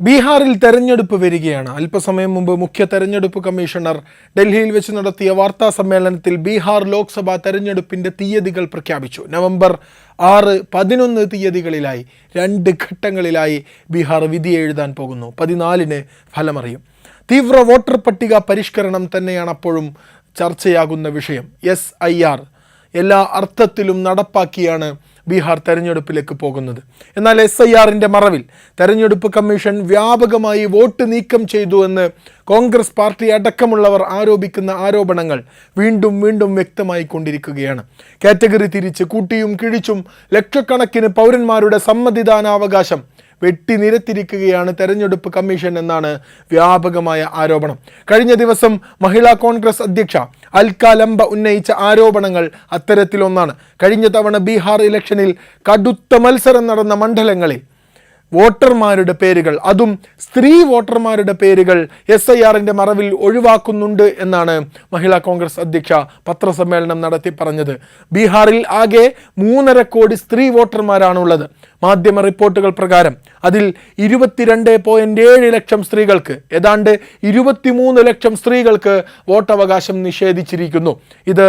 ബീഹാറിൽ തെരഞ്ഞെടുപ്പ് വരികയാണ്. അല്പസമയം മുമ്പ് മുഖ്യ തെരഞ്ഞെടുപ്പ് കമ്മീഷണർ ഡൽഹിയിൽ വെച്ച് നടത്തിയ വാർത്താ സമ്മേളനത്തിൽ ബീഹാർ ലോക്സഭാ തെരഞ്ഞെടുപ്പിന്റെ തീയതികൾ പ്രഖ്യാപിച്ചു. നവംബർ 6, 11 തീയതികളിലായി 2 ഘട്ടങ്ങളിലായി ബീഹാർ വിധി എഴുതാൻ പോകുന്നു. 14-ന് ഫലമറിയും. തീവ്ര വോട്ടർ പട്ടിക പരിഷ്കരണം തന്നെയാണ് അപ്പോഴും ചർച്ചയാകുന്ന വിഷയം. SIR എല്ലാ അർത്ഥത്തിലും നടപ്പാക്കിയാണ് ബീഹാർ തെരഞ്ഞെടുപ്പിലേക്ക് പോകുന്നത്. എന്നാൽ SIRന്റെ മറവിൽ തെരഞ്ഞെടുപ്പ് കമ്മീഷൻ വ്യാപകമായി വോട്ട് നീക്കം ചെയ്തു എന്ന് കോൺഗ്രസ് പാർട്ടി അടക്കമുള്ളവർ ആരോപിക്കുന്ന ആരോപണങ്ങൾ വീണ്ടും വീണ്ടും വ്യക്തമായി കൊണ്ടിരിക്കുകയാണ്. കാറ്റഗറി തിരിച്ച് കൂട്ടിയും കിഴിച്ചും ലക്ഷക്കണക്കിന് പൗരന്മാരുടെ സമ്മതിദാനാവകാശം വെട്ടിനിരത്തിരിക്കുകയാണ് തെരഞ്ഞെടുപ്പ് കമ്മീഷൻ എന്നാണ് വ്യാപകമായ ആരോപണം. കഴിഞ്ഞ ദിവസം മഹിളാ കോൺഗ്രസ് അധ്യക്ഷ അൽക്ക ലംബ ഉന്നയിച്ച ആരോപണങ്ങൾ അത്തരത്തിലൊന്നാണ്. കഴിഞ്ഞ തവണ ബീഹാർ ഇലക്ഷനിൽ കടുത്ത മത്സരം നടന്ന മണ്ഡലങ്ങളിൽ വോട്ടർമാരുടെ പേരുകൾ, അതും സ്ത്രീ വോട്ടർമാരുടെ പേരുകൾ SIRന്റെ മറവിൽ ഒഴിവാക്കുന്നുണ്ട് എന്നാണ് മഹിളാ കോൺഗ്രസ് അധ്യക്ഷ പത്രസമ്മേളനം നടത്തി പറഞ്ഞത്. ബീഹാറിൽ ആകെ 3.5 കോടി സ്ത്രീ വോട്ടർമാരാണുള്ളത്. മാധ്യമ റിപ്പോർട്ടുകൾ പ്രകാരം അതിൽ 22.7 ലക്ഷം സ്ത്രീകൾക്ക്, ഏതാണ്ട് 23 ലക്ഷം സ്ത്രീകൾക്ക് വോട്ടവകാശം നിഷേധിച്ചിരിക്കുന്നു. ഇത്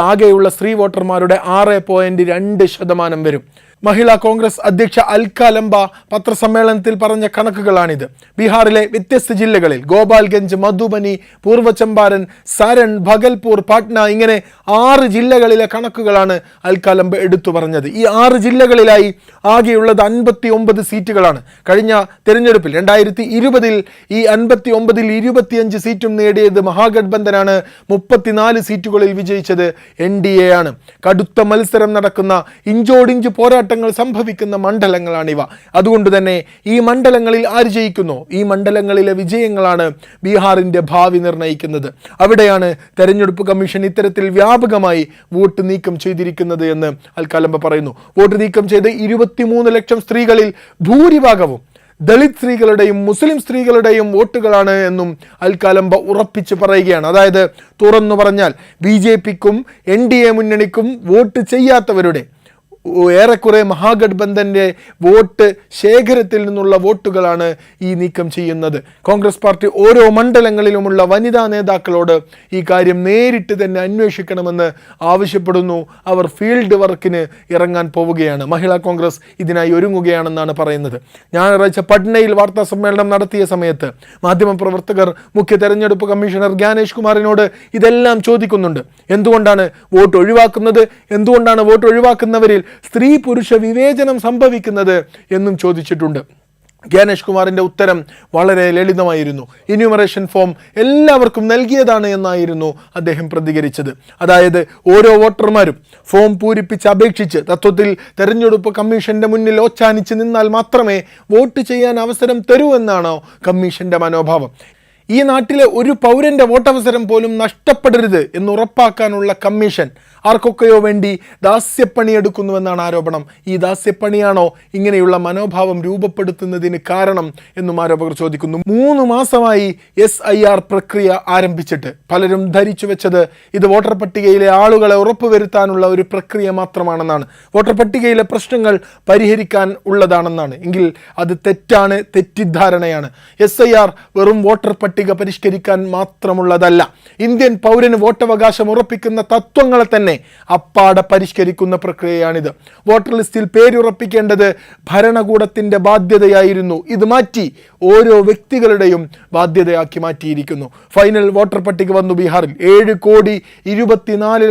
ആകെയുള്ള സ്ത്രീ വോട്ടർമാരുടെ 6.2% വരും. മഹിളാ കോൺഗ്രസ് അധ്യക്ഷ അൽക്ക ലംബ പത്രസമ്മേളനത്തിൽ പറഞ്ഞ കണക്കുകളാണിത്. ബീഹാറിലെ വ്യത്യസ്ത ജില്ലകളിൽ ഗോപാൽഗഞ്ച്, മധുബനി, പൂർവ്വ ചമ്പാരൻ, സരൺ, ഭഗൽപൂർ, പാട്ന ഇങ്ങനെ 6 ജില്ലകളിലെ കണക്കുകളാണ് അൽക്ക ലംബ എടുത്തു പറഞ്ഞത്. ഈ 6 ജില്ലകളിലായി ആകെയുള്ളത് 59 സീറ്റുകളാണ്. കഴിഞ്ഞ തെരഞ്ഞെടുപ്പിൽ 2020 ഈ 59-ൽ 25 സീറ്റും നേടിയത് മഹാഗഠബന്ധനാണ്. 34 സീറ്റുകളിൽ വിജയിച്ചത് NDA ആണ്. കടുത്ത മത്സരം നടക്കുന്ന, ഇഞ്ചോടിഞ്ച് പോരാട്ടങ്ങൾ സംഭവിക്കുന്ന മണ്ഡലങ്ങളാണിവ. അതുകൊണ്ട് തന്നെ ഈ മണ്ഡലങ്ങളിൽ ആര് ജയിക്കുന്നു, ഈ മണ്ഡലങ്ങളിലെ വിജയങ്ങളാണ് ബീഹാറിന്റെ ഭാവി നിർണ്ണയിക്കുന്നത്. അവിടെയാണ് തെരഞ്ഞെടുപ്പ് കമ്മീഷൻ ഇത്തരത്തിൽ വ്യാപകമായി വോട്ട് നീക്കം ചെയ്തിരിക്കുന്നത് എന്ന് അൽക്ക ലംബ പറയുന്നു. വോട്ട് നീക്കം ചെയ്ത് 23 ലക്ഷം സ്ത്രീകളിൽ ഭൂരിഭാഗവും ദളിത് സ്ത്രീകളുടെയും മുസ്ലിം സ്ത്രീകളുടെയും വോട്ടുകളാണ് എന്നും അൽക്ക ലംബ ഉറപ്പിച്ച് പറയുകയാണ്. അതായത് തുറന്നു പറഞ്ഞാൽ BJPക്കും NDA മുന്നണിക്കും വോട്ട് ചെയ്യാത്തവരുടെ ഏറെക്കുറെ മഹാഗഠബന്ധന്റെ വോട്ട് ശേഖരത്തിൽ നിന്നുള്ള വോട്ടുകളാണ് ഈ നീക്കം ചെയ്യുന്നത്. കോൺഗ്രസ് പാർട്ടി ഓരോ മണ്ഡലങ്ങളിലുമുള്ള വനിതാ നേതാക്കളോട് ഈ കാര്യം നേരിട്ട് തന്നെ അന്വേഷിക്കണമെന്ന് ആവശ്യപ്പെടുന്നു. അവർ ഫീൽഡ് വർക്കിന് ഇറങ്ങാൻ പോവുകയാണ്. മഹിളാ കോൺഗ്രസ് ഇതിനായി ഒരുങ്ങുകയാണെന്നാണ് പറയുന്നത്. ഞായറാഴ്ച പട്നയിൽ വാർത്താ സമ്മേളനം നടത്തിയ സമയത്ത് മാധ്യമപ്രവർത്തകർ മുഖ്യ തെരഞ്ഞെടുപ്പ് കമ്മീഷണർ ജ്ഞാനേഷ് കുമാറിനോട് ഇതെല്ലാം ചോദിക്കുന്നുണ്ട്. എന്തുകൊണ്ടാണ് വോട്ട് ഒഴിവാക്കുന്നത്, എന്തുകൊണ്ടാണ് വോട്ട് ഒഴിവാക്കുന്നവരിൽ സ്ത്രീ പുരുഷ വിവേചനം സംഭവിക്കുന്നത് എന്നും ചോദിച്ചിട്ടുണ്ട്. ജ്ഞാനേഷ് കുമാറിന്റെ ഉത്തരം വളരെ ലളിതമായിരുന്നു. എന്യൂമറേഷൻ ഫോം എല്ലാവർക്കും നൽകിയതാണ് എന്നായിരുന്നു അദ്ദേഹം പ്രതികരിച്ചത്. അതായത് ഓരോ വോട്ടർമാരും ഫോം പൂരിപ്പിച്ച് അപേക്ഷിച്ച് തത്വത്തിൽ തെരഞ്ഞെടുപ്പ് കമ്മീഷന്റെ മുന്നിൽ ഓച്ചാനിച്ച് നിന്നാൽ മാത്രമേ വോട്ട് ചെയ്യാൻ അവസരം തരൂ എന്നാണോ കമ്മീഷന്റെ മനോഭാവം? ഈ നാട്ടിലെ ഒരു പൗരന്റെ വോട്ടവസരം പോലും നഷ്ടപ്പെടരുത് എന്ന് ഉറപ്പാക്കാനുള്ള കമ്മീഷൻ ആർക്കൊക്കെയോ വേണ്ടി ദാസ്യപ്പണിയെടുക്കുന്നുവെന്നാണ് ആരോപണം. ഈ ദാസ്യപ്പണിയാണോ ഇങ്ങനെയുള്ള മനോഭാവം രൂപപ്പെടുത്തുന്നതിന് കാരണം എന്നും ആരോപകർ ചോദിക്കുന്നു. 3 മാസമായി SIR പ്രക്രിയ ആരംഭിച്ചിട്ട് പലരും ധരിച്ചു വെച്ചത് ഇത് വോട്ടർ പട്ടികയിലെ ആളുകളെ ഉറപ്പുവരുത്താനുള്ള ഒരു പ്രക്രിയ മാത്രമാണെന്നാണ്, വോട്ടർ പട്ടികയിലെ പ്രശ്നങ്ങൾ പരിഹരിക്കാൻ ഉള്ളതാണെന്നാണ്. എങ്കിൽ അത് തെറ്റാണ്, തെറ്റിദ്ധാരണയാണ്. SIR വെറും വോട്ടർ പട്ടിക പരിഷ്കരിക്കാൻ മാത്രമുള്ളതല്ല. ഇന്ത്യൻ പൗരന് വോട്ടവകാശം ഉറപ്പിക്കുന്ന തത്വങ്ങളെ തന്നെ അപ്പാടെ പരിഷ്കരിക്കുന്ന പ്രക്രിയയാണിത്. വോട്ടർ ലിസ്റ്റിൽ പേരുറപ്പിക്കേണ്ടത് ഭരണകൂടത്തിന്റെ ബാധ്യതയായിരുന്നു. ഇത് മാറ്റി ഓരോ വ്യക്തികളുടെയും ബാധ്യതയാക്കി മാറ്റിയിരിക്കുന്നു. ഫൈനൽ വോട്ടർ പട്ടിക വന്നു. ബീഹാറിൽ 7,24,00,000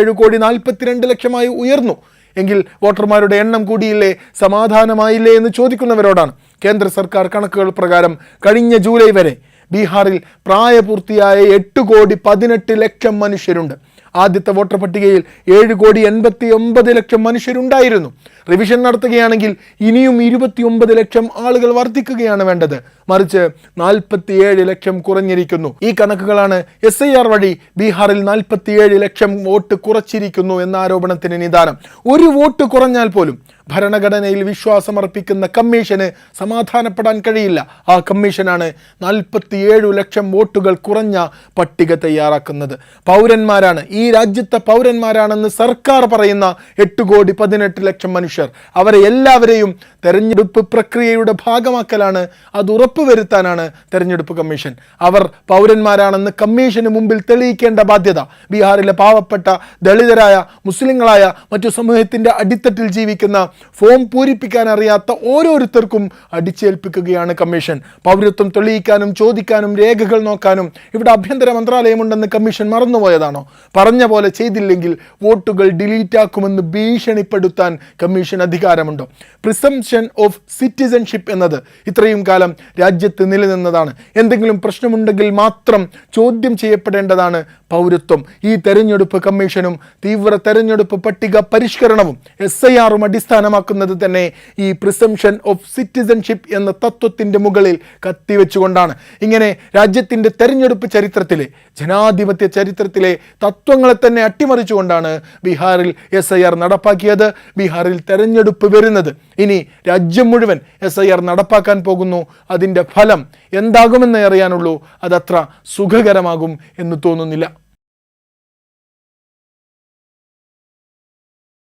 7,42,00,000 ഉയർന്നു. എങ്കിൽ വോട്ടർമാരുടെ എണ്ണം കൂടിയില്ലേ, സമാധാനമായില്ലേ എന്ന് ചോദിക്കുന്നവരോടാണ്. കേന്ദ്ര സർക്കാർ കണക്കുകൾ പ്രകാരം കഴിഞ്ഞ ജൂലൈ വരെ ബീഹാറിൽ പ്രായപൂർത്തിയായ 8,18,00,000 മനുഷ്യരുണ്ട്. ആദ്യത്തെ വോട്ടർ പട്ടികയിൽ 7,89,00,000 മനുഷ്യരുണ്ടായിരുന്നു. റിവിഷൻ നടത്തുകയാണെങ്കിൽ ഇനിയും 29 ലക്ഷം ആളുകൾ വർദ്ധിക്കുകയാണ് വേണ്ടത്. മറിച്ച് 47 ലക്ഷം കുറഞ്ഞിരിക്കുന്നു. ഈ കണക്കുകളാണ് SIR വഴി ബീഹാറിൽ 47 ലക്ഷം വോട്ട് കുറച്ചിരിക്കുന്നു എന്ന ആരോപണത്തിന് നിദാനം. ഒരു വോട്ട് കുറഞ്ഞാൽ പോലും ഭരണഘടനയിൽ വിശ്വാസമർപ്പിക്കുന്ന കമ്മീഷന് സമാധാനപ്പെടാൻ കഴിയില്ല. ആ കമ്മീഷനാണ് 47 ലക്ഷം വോട്ടുകൾ കുറഞ്ഞ പട്ടിക തയ്യാറാക്കുന്നത്. പൗരന്മാരാണ്, ഈ രാജ്യത്തെ പൗരന്മാരാണെന്ന് സർക്കാർ പറയുന്ന 8,18,00,000 മനുഷ്യർ, അവരെ എല്ലാവരെയും തെരഞ്ഞെടുപ്പ് പ്രക്രിയയുടെ ഭാഗമാക്കലാണ്, അത് ഉറപ്പുവരുത്താനാണ് തെരഞ്ഞെടുപ്പ് കമ്മീഷൻ. അവർ പൗരന്മാരാണെന്ന് കമ്മീഷന് മുമ്പിൽ തെളിയിക്കേണ്ട ബാധ്യത ബീഹാറിലെ പാവപ്പെട്ട ദളിതരായ, മുസ്ലിങ്ങളായ, മറ്റു സമൂഹത്തിൻ്റെ അടിത്തട്ടിൽ ജീവിക്കുന്ന, ഫോം പൂരിപ്പിക്കാൻ അറിയാത്ത ഓരോരുത്തർക്കും അടിച്ചേൽപ്പിക്കുകയാണ് കമ്മീഷൻ. പൗരത്വം തെളിയിക്കാനും ചോദിക്കാനും രേഖകൾ നോക്കാനും ഇവിടെ ആഭ്യന്തര മന്ത്രാലയമുണ്ടെന്ന് കമ്മീഷൻ മറന്നുപോയതാണോ? പറഞ്ഞ പോലെ ചെയ്തില്ലെങ്കിൽ വോട്ടുകൾ ഡിലീറ്റ് ആക്കുമെന്ന് ഭീഷണിപ്പെടുത്താൻ കമ്മീഷൻ അധികാരമുണ്ടോ? പ്രിസംപ്ഷൻ ഓഫ് സിറ്റിസൺഷിപ്പ് എന്നത് ഇത്രയും കാലം രാജ്യത്ത് നിലനിന്നതാണ്. എന്തെങ്കിലും പ്രശ്നമുണ്ടെങ്കിൽ മാത്രം ചോദ്യം ചെയ്യപ്പെടേണ്ടതാണ് പൗരത്വം. ഈ തെരഞ്ഞെടുപ്പ് കമ്മീഷനും തീവ്ര തെരഞ്ഞെടുപ്പ് പട്ടിക പരിഷ്കരണവും SIRഉം അടിസ്ഥാനമാക്കുന്നത് തന്നെ ഈ പ്രിസംപ്ഷൻ ഓഫ് സിറ്റിസൺഷിപ്പ് എന്ന തത്വത്തിൻ്റെ മുകളിൽ കത്തിവെച്ചുകൊണ്ടാണ്. ഇങ്ങനെ രാജ്യത്തിൻ്റെ തെരഞ്ഞെടുപ്പ് ചരിത്രത്തിലെ, ജനാധിപത്യ ചരിത്രത്തിലെ തത്വങ്ങളെ തന്നെ അട്ടിമറിച്ചുകൊണ്ടാണ് ബീഹാറിൽ SIR നടപ്പാക്കിയത്. ബീഹാറിൽ തെരഞ്ഞെടുപ്പ് വരുന്നത് ഇനി രാജ്യം മുഴുവൻ SIR നടപ്പാക്കാൻ പോകുന്നു. അതിൻ്റെ ഫലം എന്താകുമെന്ന് അറിയാനുള്ളൂ. അതത്ര സുഖകരമാകും എന്ന് തോന്നുന്നില്ല.